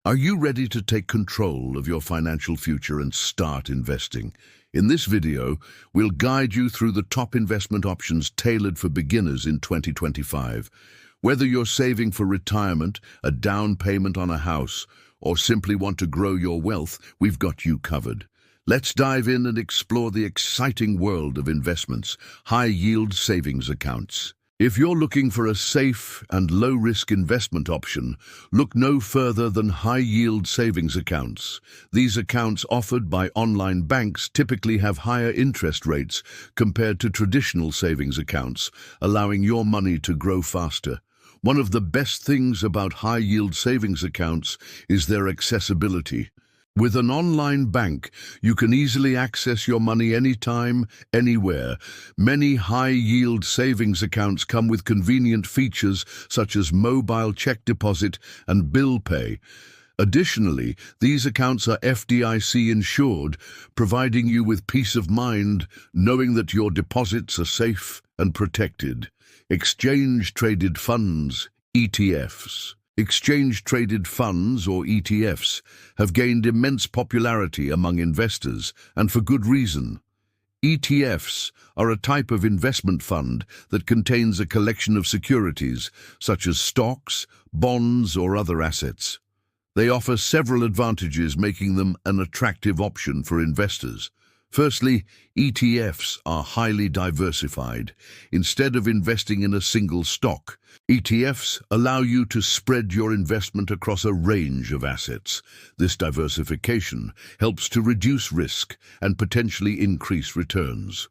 Are you ready to take control of your financial future and start investing? In this video, we'll guide you through the top investment options tailored for beginners in 2025. Whether you're saving for retirement, a down payment on a house, or simply want to grow your wealth, we've got you covered. Let's dive in and explore the exciting world of investments, high-yield savings accounts. If you're looking for a safe and low-risk investment option, look no further than high-yield savings accounts. These accounts offered by online banks typically have higher interest rates compared to traditional savings accounts, allowing your money to grow faster. One of the best things about high-yield savings accounts is their accessibility. With an online bank, you can easily access your money anytime, anywhere. Many high-yield savings accounts come with convenient features such as mobile check deposit and bill pay. Additionally, these accounts are FDIC insured, providing you with peace of mind knowing that your deposits are safe and protected. Exchange-traded funds, ETFs. Exchange-traded funds, or ETFs, have gained immense popularity among investors, and for good reason. ETFs are a type of investment fund that contains a collection of securities, such as stocks, bonds, or other assets. They offer several advantages, making them an attractive option for investors. Firstly, ETFs are highly diversified. Instead of investing in a single stock, ETFs allow you to spread your investment across a range of assets. This diversification helps to reduce risk and potentially increase returns.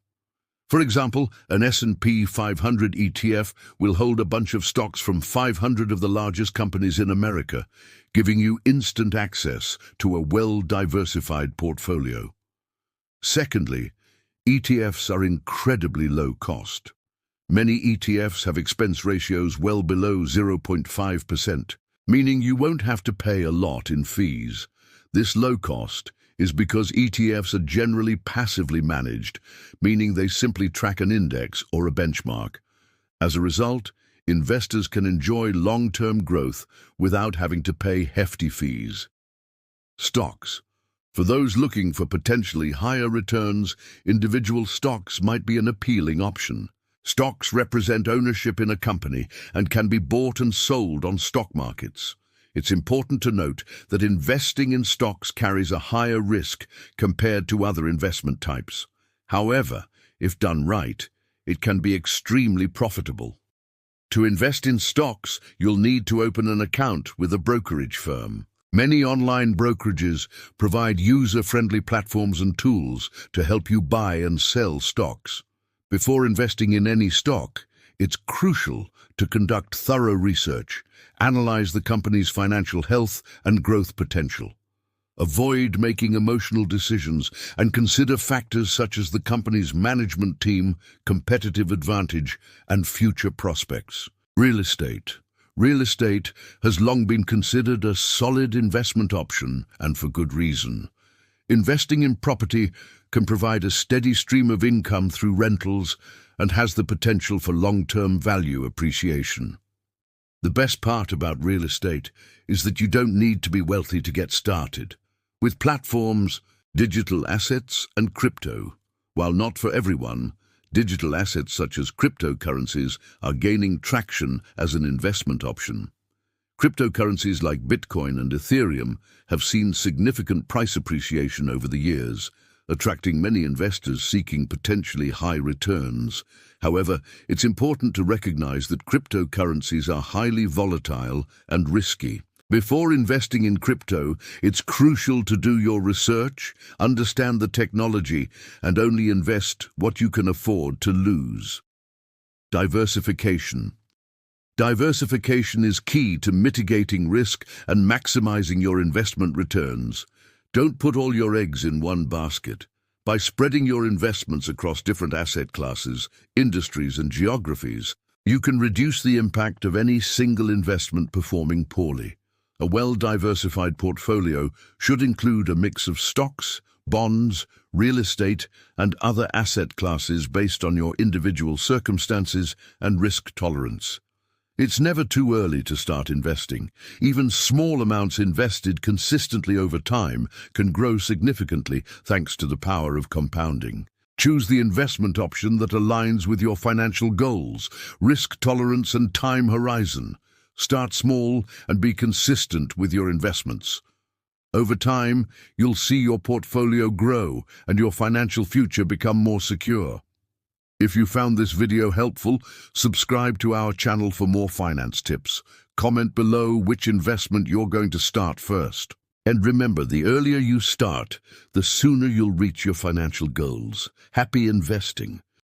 For example, an S&P 500 ETF will hold a bunch of stocks from 500 of the largest companies in America, giving you instant access to a well-diversified portfolio. Secondly, ETFs are incredibly low cost. Many ETFs have expense ratios well below 0.5%, meaning you won't have to pay a lot in fees. This low cost is because ETFs are generally passively managed, meaning they simply track an index or a benchmark. As a result, investors can enjoy long-term growth without having to pay hefty fees. Stocks. For those looking for potentially higher returns, individual stocks might be an appealing option. Stocks represent ownership in a company and can be bought and sold on stock markets. It's important to note that investing in stocks carries a higher risk compared to other investment types. However, if done right, it can be extremely profitable. To invest in stocks, you'll need to open an account with a brokerage firm. Many online brokerages provide user-friendly platforms and tools to help you buy and sell stocks. Before investing in any stock, it's crucial to conduct thorough research, analyze the company's financial health and growth potential. Avoid making emotional decisions and consider factors such as the company's management team, competitive advantage, and future prospects. Real estate. Real estate has long been considered a solid investment option, and for good reason. Investing in property can provide a steady stream of income through rentals and has the potential for long-term value appreciation. The best part about real estate is that you don't need to be wealthy to get started. With platforms, digital assets, and crypto, while not for everyone, digital assets such as cryptocurrencies are gaining traction as an investment option. Cryptocurrencies like Bitcoin and Ethereum have seen significant price appreciation over the years, attracting many investors seeking potentially high returns. However, it's important to recognize that cryptocurrencies are highly volatile and risky. Before investing in crypto, it's crucial to do your research, understand the technology, and only invest what you can afford to lose. Diversification. Diversification is key to mitigating risk and maximizing your investment returns. Don't put all your eggs in one basket. By spreading your investments across different asset classes, industries, and geographies, you can reduce the impact of any single investment performing poorly. A well-diversified portfolio should include a mix of stocks, bonds, real estate, and other asset classes based on your individual circumstances and risk tolerance. It's never too early to start investing. Even small amounts invested consistently over time can grow significantly thanks to the power of compounding. Choose the investment option that aligns with your financial goals, risk tolerance, and time horizon. Start small and be consistent with your investments. Over time, you'll see your portfolio grow and your financial future become more secure. If you found this video helpful, subscribe to our channel for more finance tips. Comment below which investment you're going to start first. And remember, the earlier you start, the sooner you'll reach your financial goals. Happy investing!